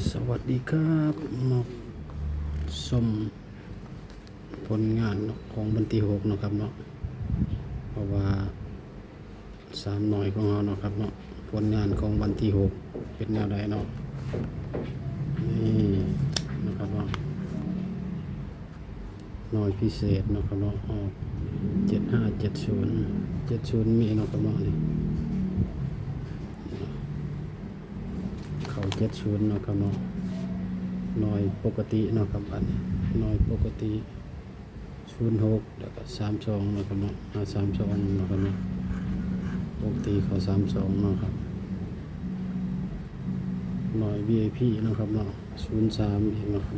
สวัสดีครับมาชมผลงานของวันที่6นะครับเนาะเพราะว่า3หน่อยของเราเนาะครับเนาะผลงานของวันที่6เป็นแนวใดเนาะนี่นะครับเนาะหน่อยพิเศษเนาะครับเนาะออก7570มีเนาะครับเนาะนี่เขา70เนาะครับเนาะหน่อยปกติเนาะครับอันนี้หน่อยปกติ06แล้วก็32เนาะครับเนาะ32เนาะครับเนาะปกติเขา32เนาะครับหน่อย VIP เนาะครับเนาะ03อีกเนาะครับ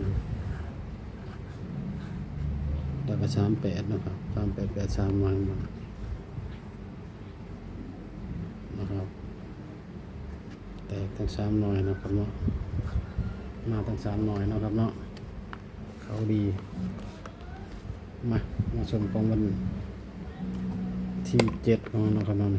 แล้วก็38เนาะครับ3883มานะครับแตกทั้ง3หน่อยเนาะครับเนาะมาทั้ง3หน่อยเนาะครับเนาะเขาดีมาชมของวันที่7ของเราครับเนาะ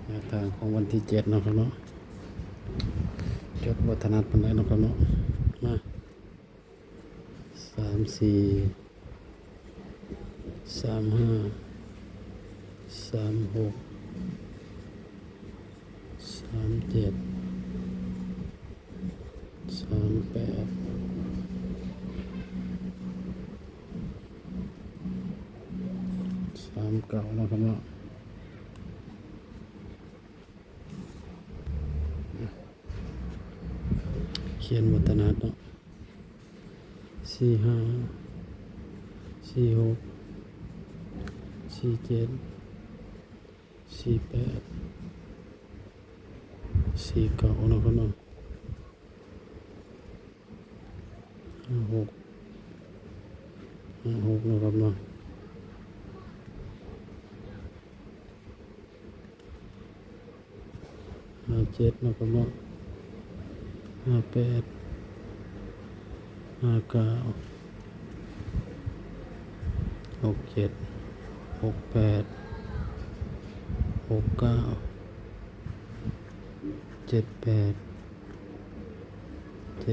แนวทางของวันที่7เนาะครับเนาะจดวัฒนธรรมเนาะครับเนาะมา34 35 36 37 3839นะครับเนาะเขียนวัฒนธรรมเนาะ45 46 47 48 49นะครับเนาะ56นะครับเนาะ57นะครับเนาะ58 59 67 68 69 78 79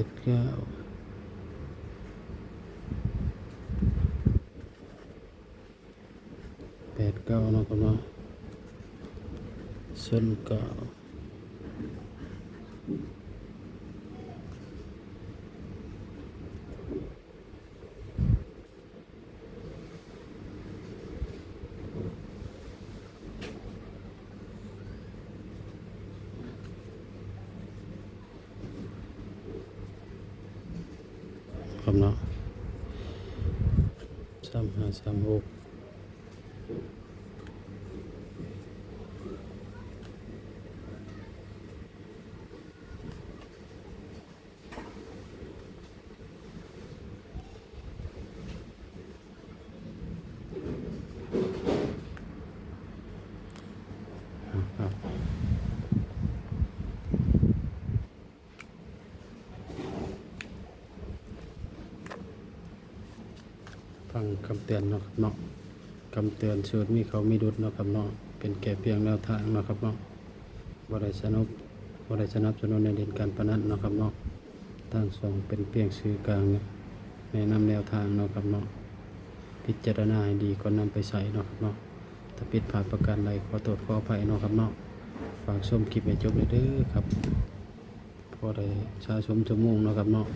89นะครับเนาะส่วน9ครับเนาะ35 36ครับฟังคำเตือนเนาะครับเนาะคำเตือนสูตรมีเขามีดุดเนาะครับเนาะเป็นแค่เพียงแนวทางเนาะครับเนาะบ่ได้สนับสนุนในเด่นการพนันเนาะครับเนาะตั้งสองเป็นเพียงสื่อกลางเนี่ยแนะนำแนวทางเนาะครับเนาะพิจารณาให้ดีก่อนนำไปใส่เนาะครับเนาะถ้าผิดพลาดประการใดขอโทษขออภัยเนาะครับเนาะฝากชมคลิปให้จบเลยเด้อครับพอได้ชาชมชั่วโมงเนาะครับเนาะ